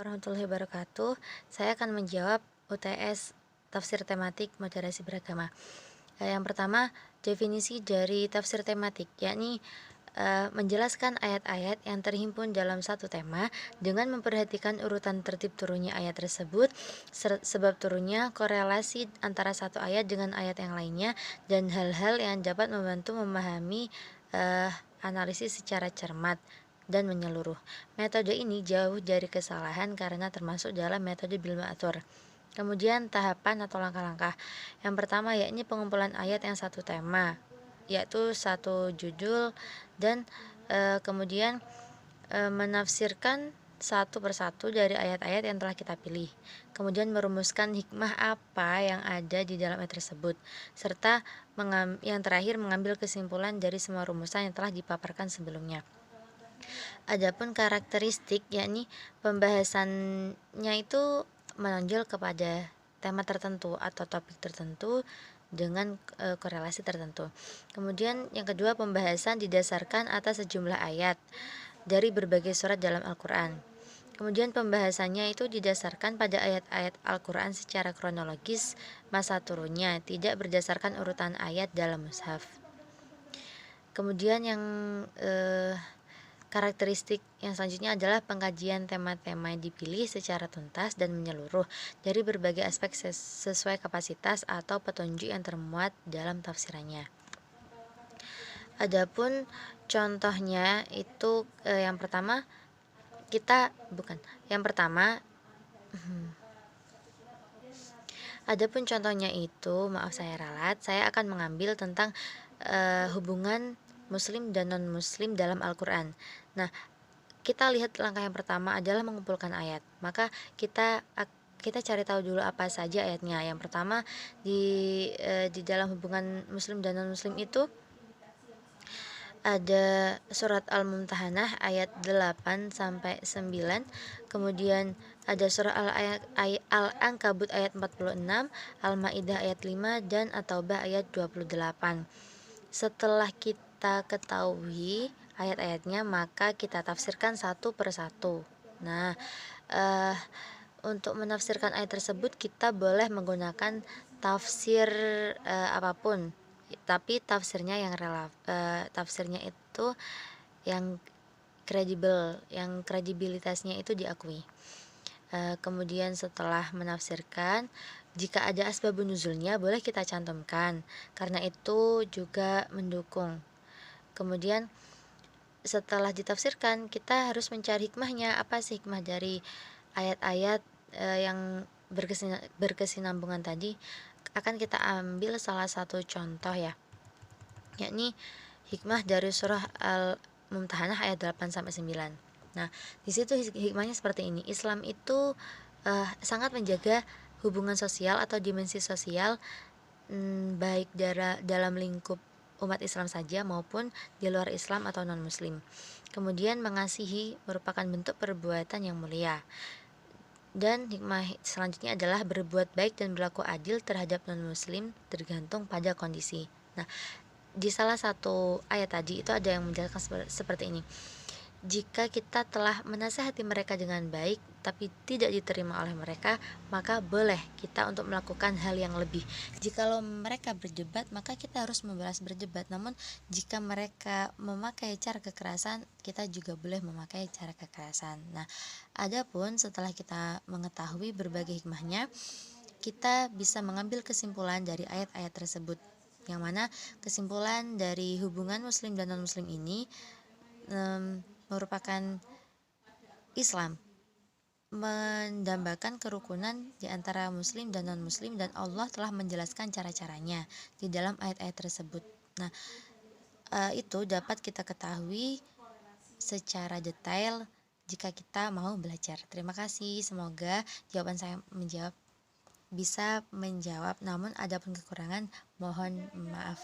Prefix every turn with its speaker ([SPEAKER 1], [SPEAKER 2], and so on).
[SPEAKER 1] Warahmatullahi wabarakatuh. Saya akan menjawab UTS tafsir tematik moderasi beragama. Yang pertama, definisi dari tafsir tematik, yakni menjelaskan ayat-ayat yang terhimpun dalam satu tema dengan memperhatikan urutan tertib turunnya ayat tersebut, sebab turunnya, korelasi antara satu ayat dengan ayat yang lainnya, dan hal-hal yang dapat membantu memahami analisis secara cermat dan menyeluruh. Metode ini jauh dari kesalahan karena termasuk dalam metode bil ma'thur. Kemudian tahapan atau langkah-langkah. Yang pertama yakni pengumpulan ayat yang satu tema, yaitu satu judul, dan kemudian menafsirkan satu persatu dari ayat-ayat yang telah kita pilih. Kemudian merumuskan hikmah apa yang ada di dalam ayat tersebut, serta yang terakhir mengambil kesimpulan dari semua rumusan yang telah dipaparkan sebelumnya. Adapun karakteristik, yakni pembahasannya itu menonjol kepada tema tertentu atau topik tertentu dengan korelasi tertentu. Kemudian yang kedua, pembahasan didasarkan atas sejumlah ayat dari berbagai surat dalam Al-Quran. Kemudian pembahasannya itu didasarkan pada ayat-ayat Al-Quran secara kronologis masa turunnya, tidak berdasarkan urutan ayat dalam mushaf. Kemudian yang karakteristik yang selanjutnya adalah pengkajian tema-tema yang dipilih secara tuntas dan menyeluruh dari berbagai aspek sesuai kapasitas atau petunjuk yang termuat dalam tafsirannya. Adapun contohnya itu yang pertama adapun contohnya itu, maaf saya ralat, saya akan mengambil tentang hubungan muslim dan non-muslim dalam Al-Quran. Nah, kita lihat langkah yang pertama adalah mengumpulkan ayat. Maka kita cari tahu dulu apa saja ayatnya. Yang pertama di dalam hubungan muslim dan non-muslim itu ada surat Al-Mumtahanah ayat 8 sampai 9. Kemudian ada surah Al-Ankabut ayat 46, Al-Maidah ayat 5, dan At-Taubah ayat 28. Setelah kita ketahui ayat-ayatnya, maka kita tafsirkan satu persatu. Nah, untuk menafsirkan ayat tersebut kita boleh menggunakan tafsir apapun, tapi tafsirnya tafsirnya itu yang kredibel, yang kredibilitasnya itu diakui. Kemudian setelah menafsirkan, jika ada asbabun nuzulnya boleh kita cantumkan, karena itu juga mendukung. Kemudian setelah ditafsirkan, kita harus mencari hikmahnya. Apa sih hikmah dari ayat-ayat yang berkesinambungan tadi? Akan kita ambil salah satu contoh ya, yakni hikmah dari surah Al-Mumtahanah ayat 8 sampai 9. Nah, di situ hikmahnya seperti ini. Islam itu sangat menjaga hubungan sosial atau dimensi sosial, baik dalam lingkup umat Islam saja maupun di luar Islam atau non-muslim. Kemudian mengasihi merupakan bentuk perbuatan yang mulia. Dan hikmah selanjutnya adalah berbuat baik dan berlaku adil terhadap non-muslim tergantung pada kondisi. Nah, di salah satu ayat tadi itu ada yang menjelaskan seperti ini. Jika kita telah menasihati mereka dengan baik tapi tidak diterima oleh mereka, maka boleh kita untuk melakukan hal yang lebih. Jikalau mereka berdebat, maka kita harus membalas berdebat. Namun jika mereka memakai cara kekerasan, kita juga boleh memakai cara kekerasan. Nah, adapun setelah kita mengetahui berbagai hikmahnya, kita bisa mengambil kesimpulan dari ayat-ayat tersebut, yang mana kesimpulan dari hubungan muslim dan non-muslim ini merupakan Islam mendambakan kerukunan di antara muslim dan non-muslim, dan Allah telah menjelaskan cara-caranya di dalam ayat-ayat tersebut. Nah, itu dapat kita ketahui secara detail jika kita mau belajar. Terima kasih, semoga jawaban saya bisa menjawab, namun ada pun kekurangan mohon maaf.